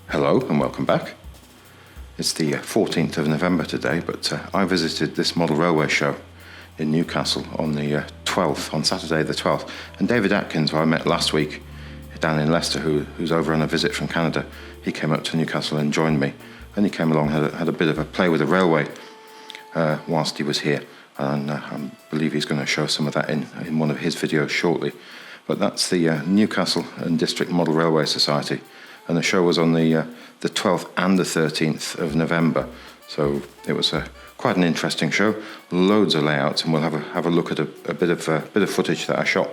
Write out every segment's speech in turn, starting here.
Hello and welcome back. It's the 14th of November today, but I visited this model railway show in Newcastle on the 12th, on Saturday the 12th. And David Atkins, who I met last week down in Leicester, who's over on a visit from Canada, he came up to Newcastle and joined me. And he came along, had a bit of a play with the railway whilst he was here. And I believe he's going to show some of that in one of his videos shortly. But that's the Newcastle and District Model Railway Society. And the show was on the 12th and the 13th of November. So it was quite an interesting show. Loads of layouts, and we'll have a look at a bit of footage that I shot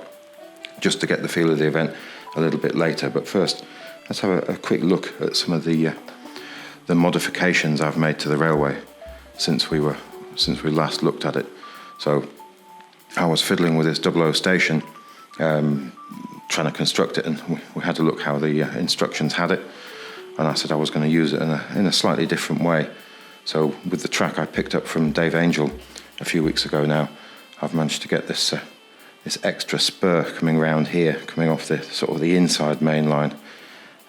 just to get the feel of the event a little bit later. But first, let's have a quick look at some of the modifications I've made to the railway since we last looked at it. So I was fiddling with this Dublo Station, trying to construct it, and we had to look how the instructions had it, and I said I was going to use it in a slightly different way. So with the track I picked up from Dave Angel a few weeks ago now, I've managed to get this extra spur coming round here, coming off the sort of the inside main line,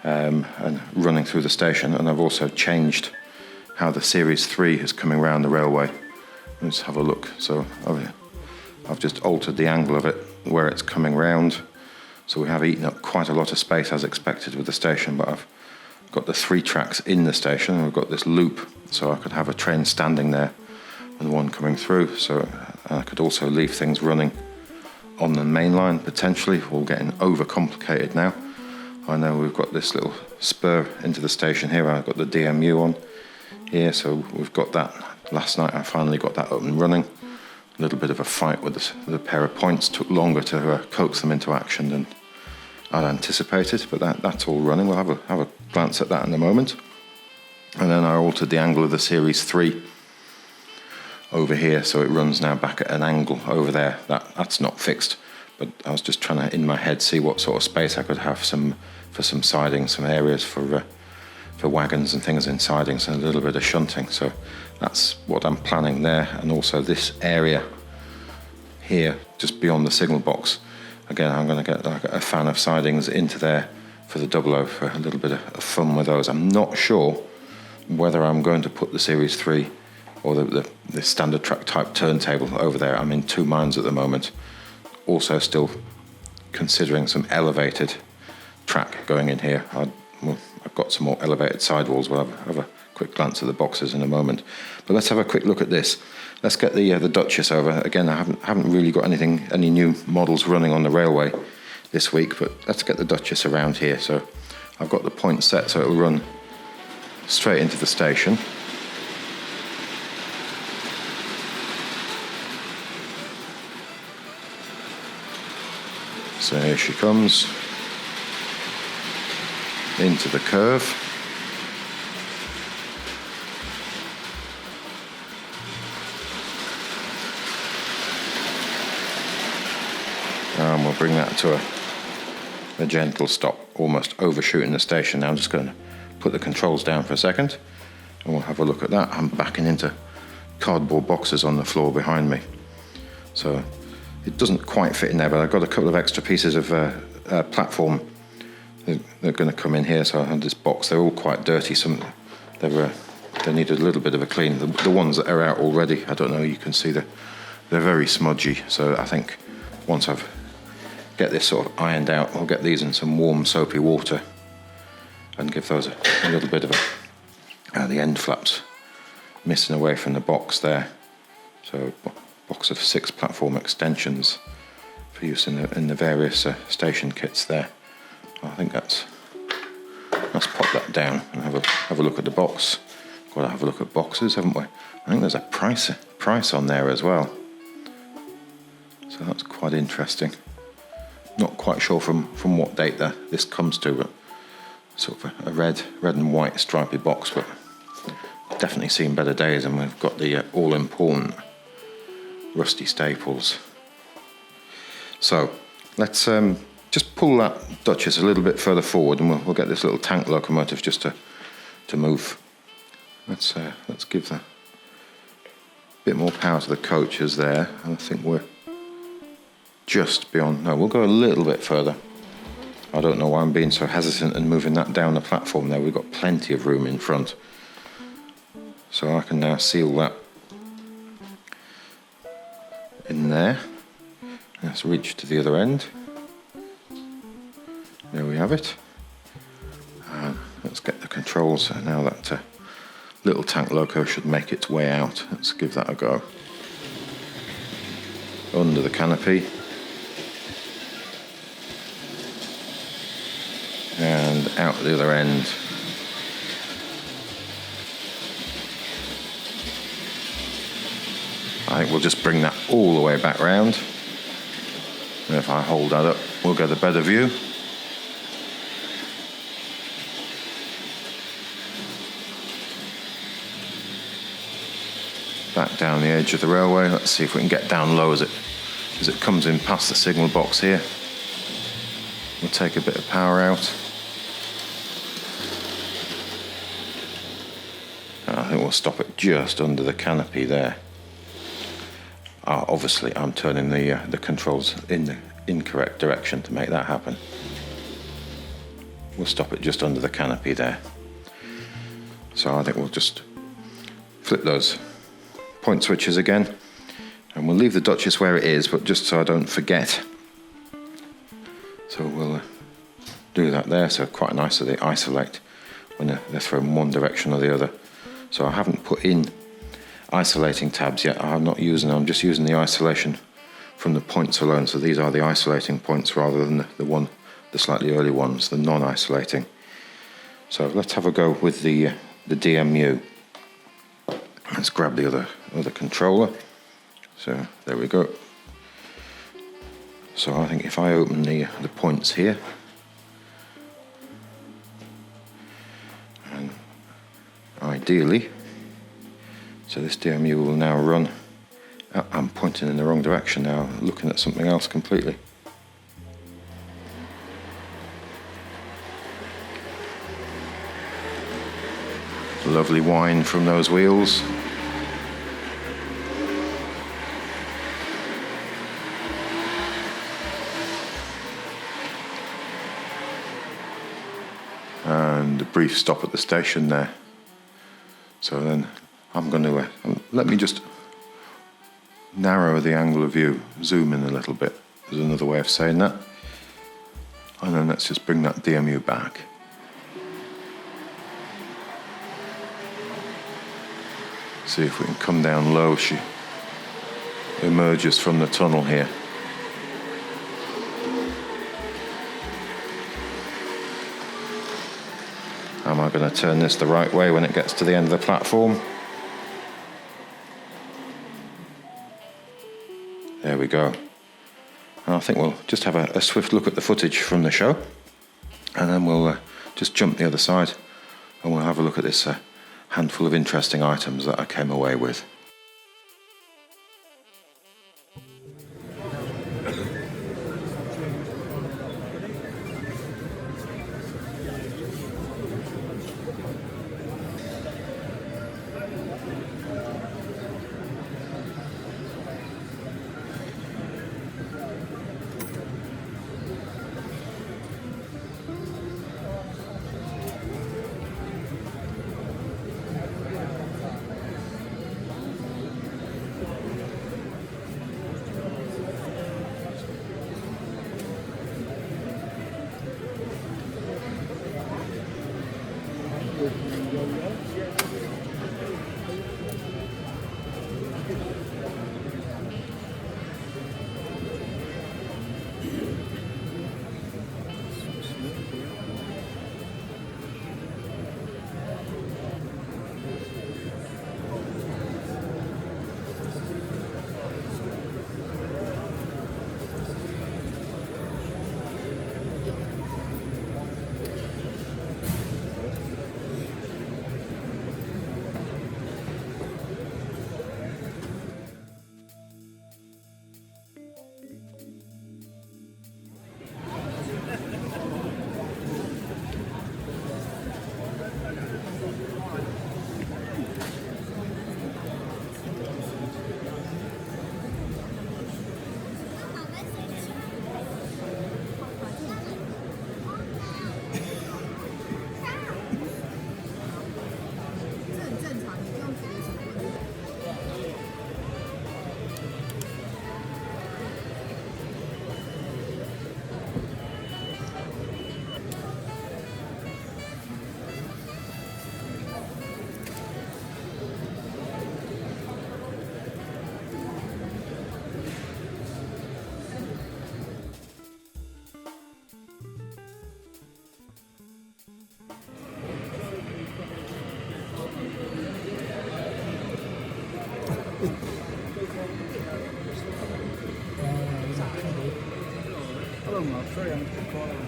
and running through the station. And I've also changed how the Series 3 is coming round the railway. Let's have a look. So I've just altered the angle of it where it's coming round. So we have eaten up quite a lot of space as expected with the station, but I've got the 3 tracks in the station, and we've got this loop, so I could have a train standing there and one coming through. So I could also leave things running on the main line, potentially. We're getting overcomplicated now. I know we've got this little spur into the station here. I've got the DMU on here, so we've got that. Last night I finally got that up and running. A little bit of a fight with the pair of points. Took longer to coax them into action than I'd anticipated, but that's all running. We'll have a glance at that in a moment. And then I altered the angle of the Series 3 over here, so it runs now back at an angle over there. That's not fixed, but I was just trying to, in my head, see what sort of space I could have for some sidings, some areas for wagons and things in sidings, and a little bit of shunting. So that's what I'm planning there. And also this area here, just beyond the signal box. Again, I'm going to get like a fan of sidings into there for the Dublo for a little bit of fun with those. I'm not sure whether I'm going to put the Series 3 or the standard track type turntable over there. I'm in two minds at the moment. Also still considering some elevated track going in here. I've got some more elevated sidewalls. We'll have a quick glance at the boxes in a moment. But let's have a quick look at this. Let's get the Duchess over. Again, I haven't really got any new models running on the railway this week, but let's get the Duchess around here. So I've got the point set so it'll run straight into the station. So here she comes into the curve. And we'll bring that to a gentle stop, almost overshooting the station. Now I'm just going to put the controls down for a second, and we'll have a look at that. I'm backing into cardboard boxes on the floor behind me, so it doesn't quite fit in there, but I've got a couple of extra pieces of platform. They're going to come in here, so I have this box. They're all quite dirty. They need a little bit of a clean. The ones that are out already, I don't know, you can see they're very smudgy. So I think once I've get this sort of ironed out, I'll get these in some warm soapy water and give those a little bit of the end flaps missing away from the box there. So box of 6 platform extensions for use in the various station kits there. I think let's pop that down and have a look at the box. Got to have a look at boxes, haven't we? I think there's a price on there as well. So that's quite interesting. Not quite sure from what date this comes to, but sort of a red and white stripy box, but definitely seen better days. And we've got the all-important rusty staples. So let's just pull that Duchess a little bit further forward, and we'll get this little tank locomotive just to move. Let's give a bit more power to the coaches there. I think we're just beyond. No, we'll go a little bit further. I don't know why I'm being so hesitant and moving that down the platform there. We've got plenty of room in front. So I can now seal that in there. Let's reach to the other end. There we have it. Let's get the controls. Now that little tank loco should make its way out. Let's give that a go. Under the canopy. And out the other end. I think we'll just bring that all the way back round. And if I hold that up, we'll get a better view. Back down the edge of the railway. Let's see if we can get down low as it comes in past the signal box here. We'll take a bit of power out. And I think we'll stop it just under the canopy there. Obviously, I'm turning the controls in the incorrect direction to make that happen. We'll stop it just under the canopy there. So I think we'll just flip those point switches again, and we'll leave the Duchess where it is, but just so I don't forget. So we'll do that there. So quite nice that they isolate when they're thrown one direction or the other. So I haven't put in isolating tabs yet. I'm not using them. I'm just using the isolation from the points alone. So these are the isolating points rather than the slightly early ones, the non-isolating. So let's have a go with the DMU. Let's grab the other controller. So there we go. So I think if I open the points here, and ideally, so this DMU will now run. I'm pointing in the wrong direction now, looking at something else completely. Lovely whine from those wheels. And a brief stop at the station there. So then I'm going to let me just narrow the angle of view, zoom in a little bit. There's another way of saying that. And then let's just bring that DMU back. See if we can come down low. She emerges from the tunnel here. Am I going to turn this the right way when it gets to the end of the platform? There we go. And I think we'll just have a swift look at the footage from the show, and then we'll just jump the other side and we'll have a look at this handful of interesting items that I came away with. unlock, sorry, I'm calling.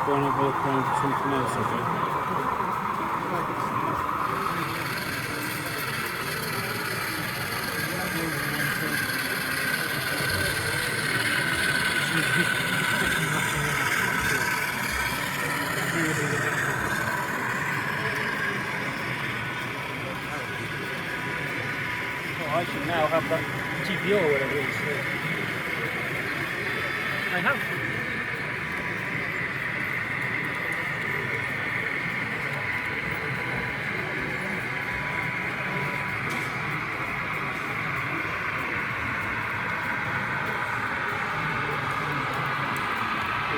Go and have a look around for something else, I think. Well, I should now have that TPO or whatever it is. I have.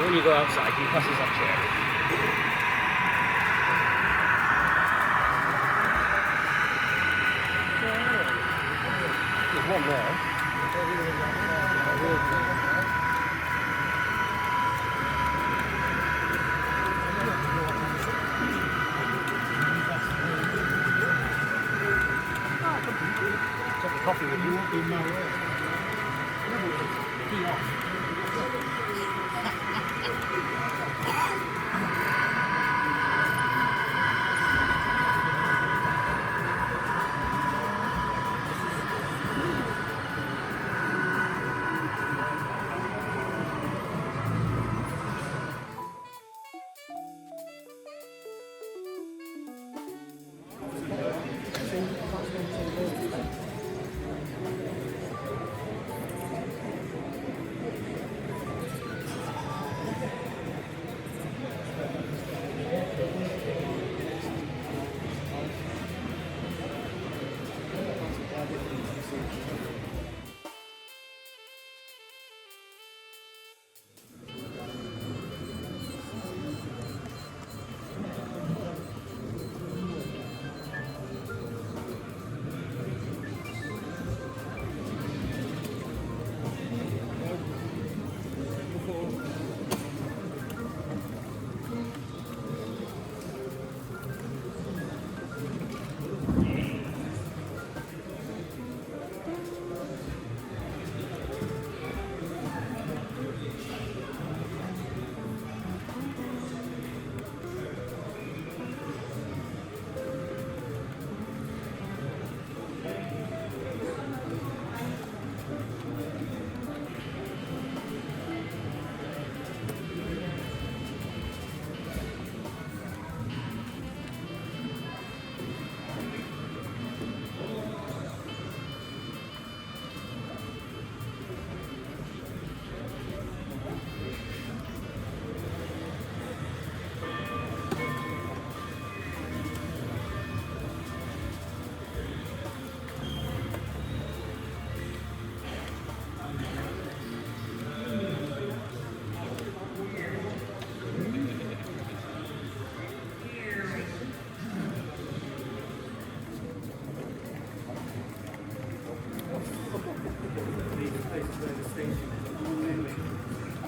When you go outside, you pass this up chair. There's one there. Take a coffee with you. In my way. Tea off.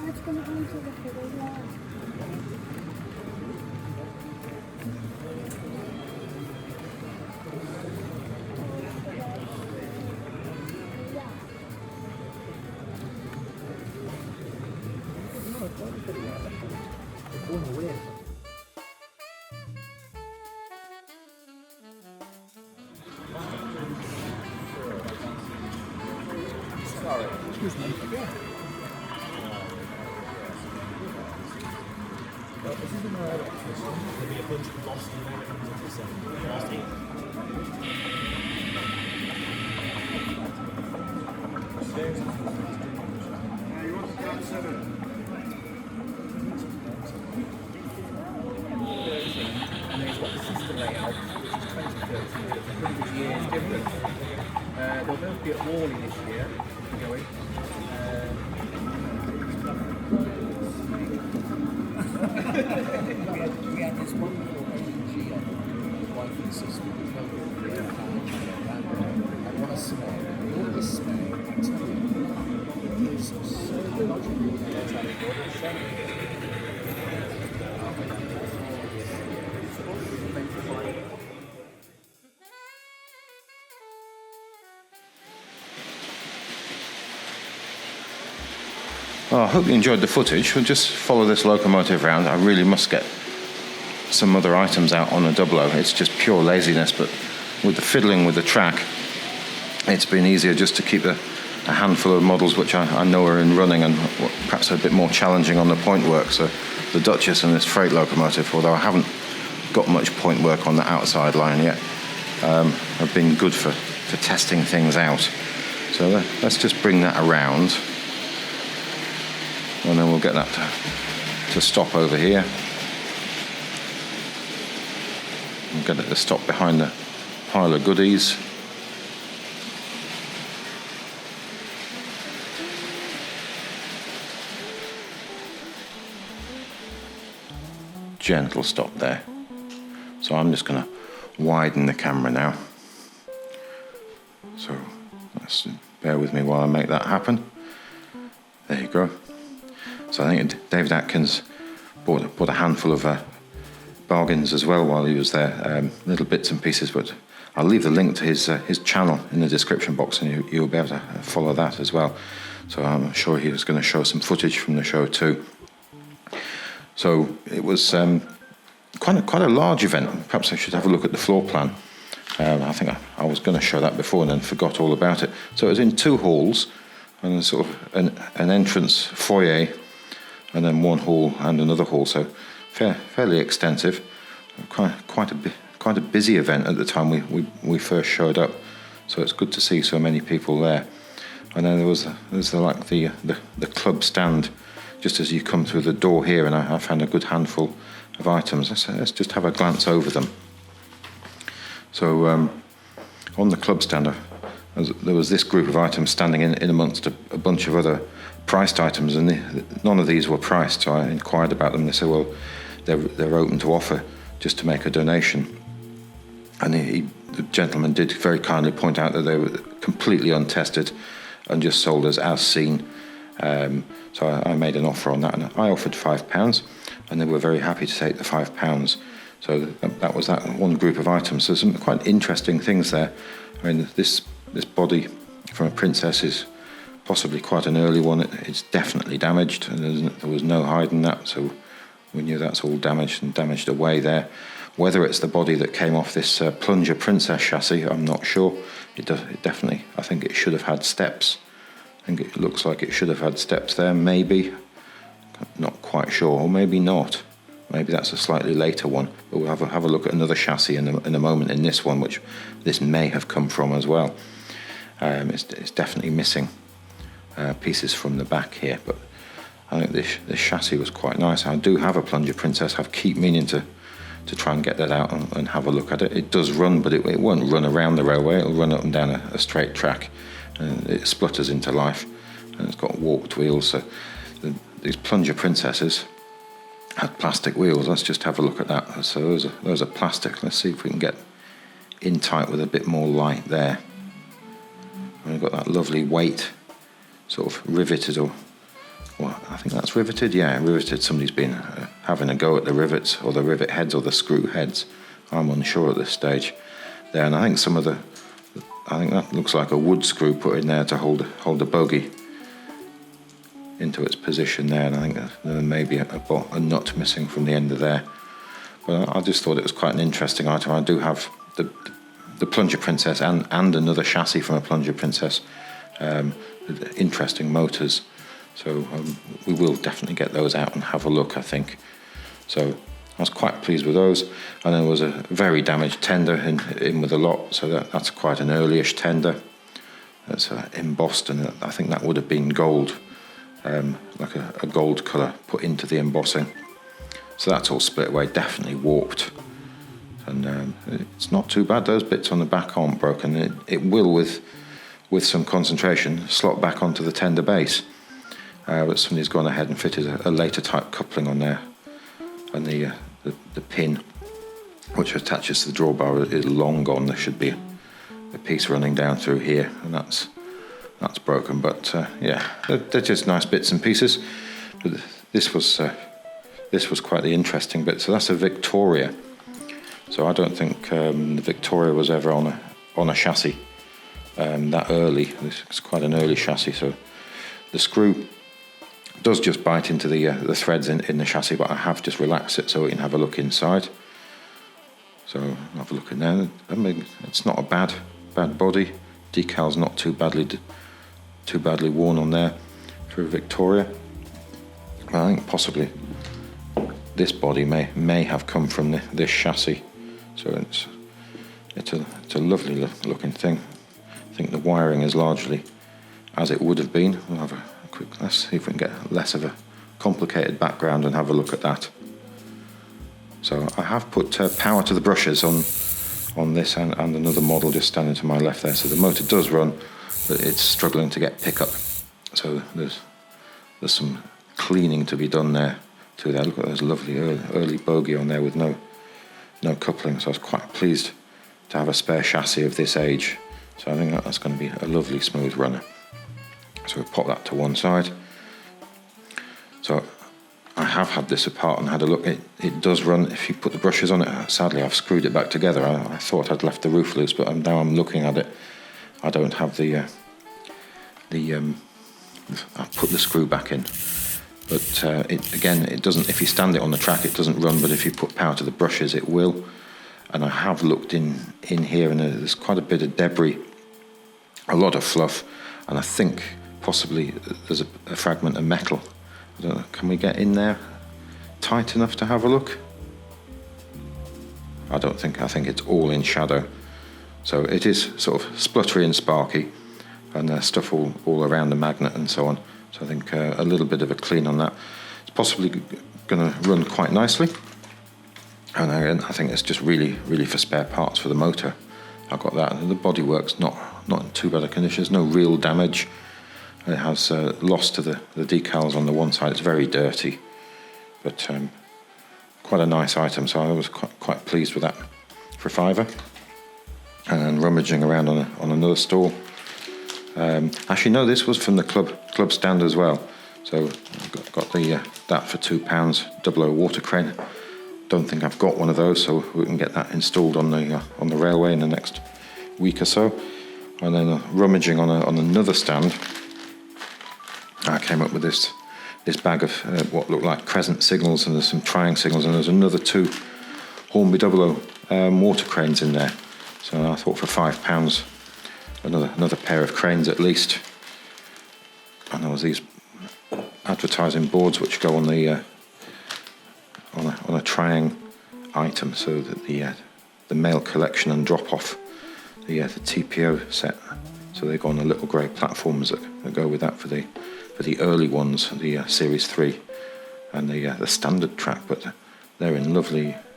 It's going to go into the fiddle now. Excuse me. Yeah. Well, this is an there'll be a bunch of lost Americans at the same. And then it's got the sister layout, which is 2013, it's a pretty good year's difference. They'll both be at Wally this year, going. We had this wonderful refugee on the wife and sister, and what a smell. All this smell, I tell you, is so Well, I hope you enjoyed the footage. We'll just follow this locomotive around. I really must get some other items out on the Dublo. It's just pure laziness, but with the fiddling with the track, it's been easier just to keep a handful of models which I know are in running and perhaps a bit more challenging on the point work. So the Duchess and this freight locomotive, although I haven't got much point work on the outside line yet, have been good for testing things out. So let's just bring that around. And then we'll get that to stop over here. We'll get it to stop behind the pile of goodies. Gentle stop there. So I'm just going to widen the camera now. So let's bear with me while I make that happen. There you go. So I think David Atkins bought a handful of bargains as well while he was there, little bits and pieces, but I'll leave the link to his channel in the description box and you'll be able to follow that as well. So I'm sure he was going to show some footage from the show too. So it was quite a large event. Perhaps I should have a look at the floor plan. I think I was going to show that before and then forgot all about it. So it was in 2 halls and sort of an entrance foyer, and then 1 hall and another hall, so fairly extensive. Quite a busy event at the time we first showed up, so it's good to see so many people there. And then there's the club stand just as you come through the door here, and I found a good handful of items. Let's just have a glance over them. So on the club stand, there was this group of items standing in amongst a bunch of other priced items, and none of these were priced, so I inquired about them. They said, well, they're open to offer just to make a donation. And the gentleman did very kindly point out that they were completely untested and just sold as seen. So I made an offer on that, and I offered £5, and they were very happy to take the £5. So that was that one group of items. So some quite interesting things there. I mean, this body from a princess is possibly quite an early one. It's definitely damaged, and there was no hiding that, so we knew that's all damaged and damaged away there. Whether it's the body that came off this plunger princess chassis, I'm not sure. It definitely, I think it should have had steps. I think it looks like it should have had steps there, maybe. Not quite sure, or maybe not. Maybe that's a slightly later one, but we'll have a look at another chassis in a moment in this one, which this may have come from as well. It's definitely missing pieces from the back here, but I think this chassis was quite nice. I do have a plunger princess. I keep meaning to try and get that out and have a look at it. It does run, but it won't run around the railway. It'll run up and down a straight track, and it splutters into life, and it's got warped wheels. So these plunger princesses had plastic wheels. Let's just have a look at that. So those are plastic. Let's see if we can get in tight with a bit more light there. And we've got that lovely weight sort of riveted, or well, I think that's riveted, yeah, riveted. Somebody's been having a go at the rivets, or the rivet heads, or the screw heads. I'm unsure at this stage there, and I think I think that looks like a wood screw put in there to hold the bogie into its position there, and I think there may be a nut missing from the end of there. But I just thought it was quite an interesting item. I do have the Plunger Princess and another chassis from a Plunger Princess, interesting motors. So we will definitely get those out and have a look, I think. So I was quite pleased with those. And there was a very damaged tender in with a lot, so that's quite an early-ish tender. That's embossed, and I think that would have been gold, like a gold colour put into the embossing. So that's all split away, definitely warped. And it's not too bad. Those bits on the back aren't broken. It will, with some concentration, slot back onto the tender base. But somebody's gone ahead and fitted a later type coupling on there. And the pin, which attaches to the drawbar, is long gone. There should be a piece running down through here, and that's broken. But yeah, they're just nice bits and pieces. But this was quite the interesting bit. So that's a Victoria. So I don't think the Victoria was ever on a chassis that early. This is quite an early chassis. So the screw does just bite into the threads in the chassis, but I have just relaxed it so we can have a look inside. So have a look in there. I mean, it's not a bad body. Decal's not too badly worn on there for a Victoria. I think possibly this body may have come from this chassis. So it's a lovely looking thing. I think the wiring is largely as it would have been. We'll have a quick, let's see if we can get less of a complicated background and have a look at that. So I have put power to the brushes on this and another model just standing to my left there. So the motor does run, but it's struggling to get pickup. So there's some cleaning to be done there too. There, look at those lovely early bogie on there with no coupling. So I was quite pleased to have a spare chassis of this age. So I think that's going to be a lovely smooth runner. So we'll pop that to one side. So I have had this apart and had a look. It does run if you put the brushes on it. Sadly, I've screwed it back together. I thought I'd left the roof loose, but now I'm looking at it. I don't have I've put the screw back in. But it doesn't. If you stand it on the track, it doesn't run. But if you put power to the brushes, it will. And I have looked in here, and there's quite a bit of debris, a lot of fluff, and I think possibly there's a fragment of metal. I don't know. Can we get in there tight enough to have a look? I don't think. I think it's all in shadow. So it is sort of spluttery and sparky, and there's stuff all around the magnet and so on. So I think a little bit of a clean on that. It's possibly going to run quite nicely. And again, I think it's just really for spare parts for the motor. I've got that. The bodywork's not in too bad a condition. There's no real damage. It has loss to the decals on the one side. It's very dirty, but quite a nice item. So I was quite pleased with that for £5. And rummaging around on another stall. Actually, no, this was from the club stand as well. So I've got that for £2. Dublo water crane. Don't think I've got one of those, so we can get that installed on the railway in the next week or so. And then rummaging on another stand, I came up with this bag of what looked like crescent signals, and there's some triangle signals, and there's another 2 Hornby Dublo water cranes in there. So I thought for £5, another pair of cranes at least. And there was these advertising boards which go on the on a triangle item, so that the mail collection and drop off, the TPO set. So they go on the little grey platforms that go with that for the early ones, the Series 3 and the standard track. But they're in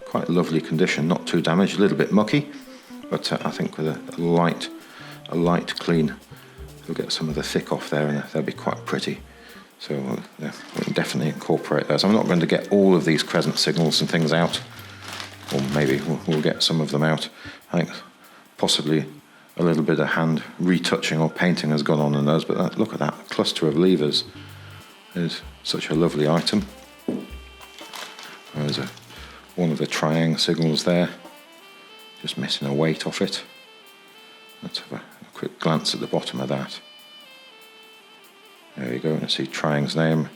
quite lovely condition, not too damaged, a little bit mucky, but I think with a light clean, you'll get some of the thick off there, and they'll be quite pretty. So we can definitely incorporate those. I'm not going to get all of these crescent signals and things out, or maybe we'll get some of them out. I think possibly a little bit of hand retouching or painting has gone on in those, but look at that cluster of levers. Is such a lovely item. There's one of the triangle signals there, just missing a weight off it. Let's have a quick glance at the bottom of that. There you go, and see Triang's name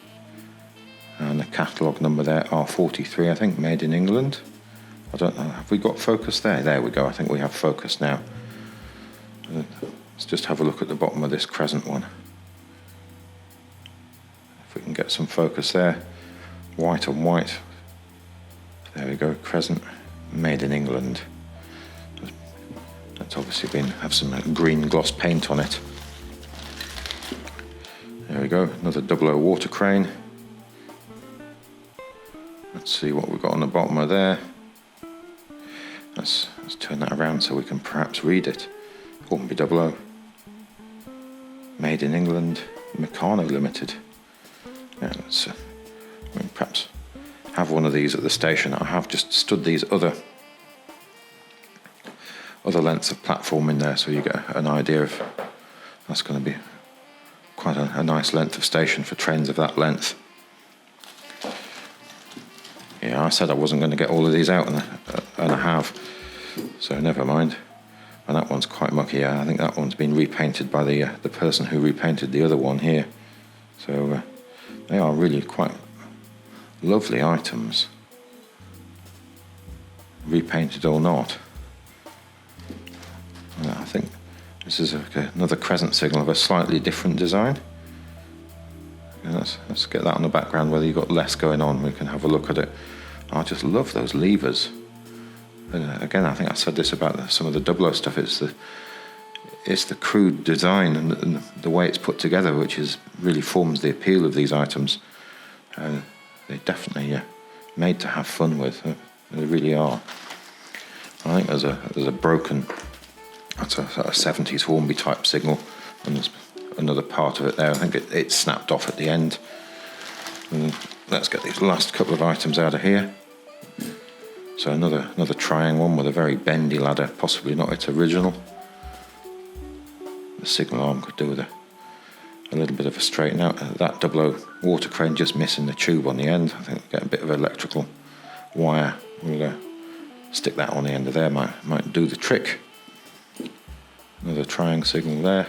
and the catalogue number there, R43, I think, made in England. I don't know, have we got focus there? There we go, I think we have focus now. Let's just have a look at the bottom of this crescent one. If we can get some focus there, white on white. There we go, crescent, made in England. That's obviously have some green gloss paint on it. There we go, another Dublo water crane. Let's see what we've got on the bottom of there. Let's turn that around so we can perhaps read it. Hornby Dublo, made in England, Meccano Limited. Yeah, let's perhaps have one of these at the station. I have just stood these other lengths of platform in there, so you get an idea of that's going to be quite a nice length of station for trains of that length. Yeah, I said I wasn't going to get all of these out, and I have, so never mind. And that one's quite mucky. Yeah, I think that one's been repainted by the person who repainted the other one here. So they are really quite lovely items, repainted or not. I think this is another crescent signal of a slightly different design. And let's get that on the background, whether you've got less going on, we can have a look at it. I just love those levers. And again, I think I said this about some of the Dublo stuff, it's the crude design and the way it's put together which really forms the appeal of these items. They're definitely made to have fun with. They really are. I think there's a broken, that's a 70s Hornby type signal, and there's another part of it there. I think it snapped off at the end. And let's get these last couple of items out of here. So another triangle one with a very bendy ladder, possibly not its original. The signal arm could do with a little bit of a straighten out. That Dublo water crane just missing the tube on the end. I think we'll get a bit of electrical wire. We'll stick that on the end of there, might do the trick. Another triangle signal there.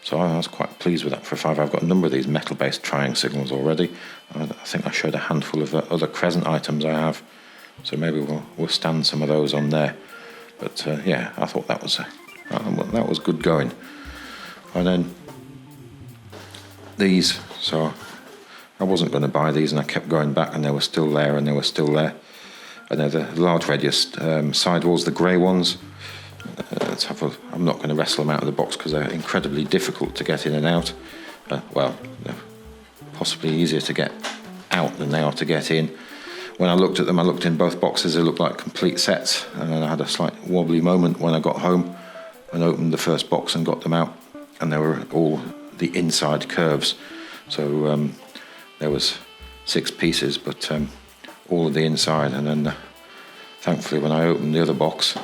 So I was quite pleased with that for a 5. I've got a number of these metal-based triangle signals already. I think I showed a handful of other crescent items I have, so maybe we'll stand some of those on there. But yeah, I thought that was good going. And then these, so I wasn't going to buy these, and I kept going back, and they were still there, and they were still there. And they're the large radius sidewalls, the grey ones. I'm not going to wrestle them out of the box because they're incredibly difficult to get in and out. Well, they're possibly easier to get out than they are to get in. When I looked at them, I looked in both boxes. They looked like complete sets, and then I had a slight wobbly moment when I got home and opened the first box and got them out, and they were all the inside curves. So there was 6 pieces, but all of the inside, and then thankfully when I opened the other box,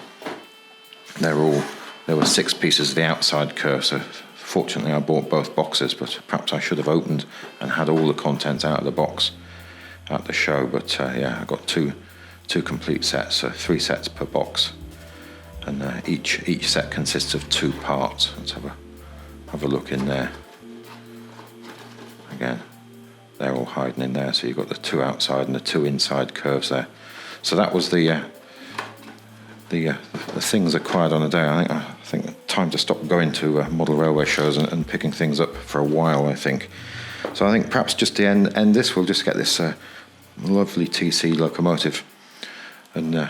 there were 6 pieces of the outside curve. So fortunately I bought both boxes, but perhaps I should have opened and had all the contents out of the box at the show. But yeah, I got two complete sets, so 3 sets per box, and each set consists of 2 parts. Let's have a look in there. Again, they're all hiding in there, so you've got the 2 outside and the 2 inside curves there. So that was the things acquired on a day. I think time to stop going to model railway shows and picking things up for a while, I think. So I think perhaps just to end this, we'll just get this lovely TC locomotive and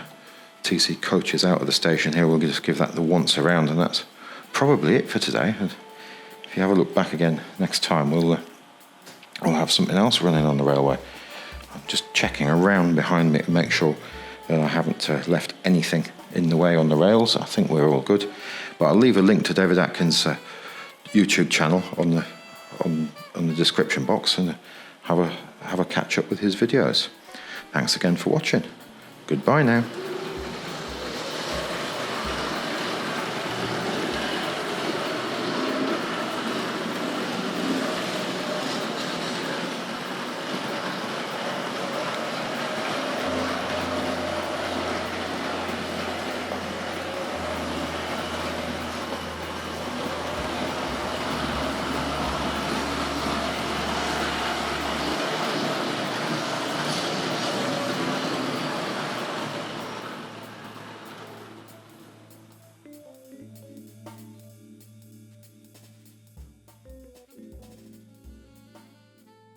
TC coaches out of the station here. We'll just give that the once around, and that's probably it for today. And if you have a look back again next time, we'll have something else running on the railway. I'm just checking around behind me to make sure that I haven't left anything in the way on the rails. I think we're all good. But I'll leave a link to David Atkins' YouTube channel on the description box, and have a catch up with his videos. Thanks again for watching. Goodbye now.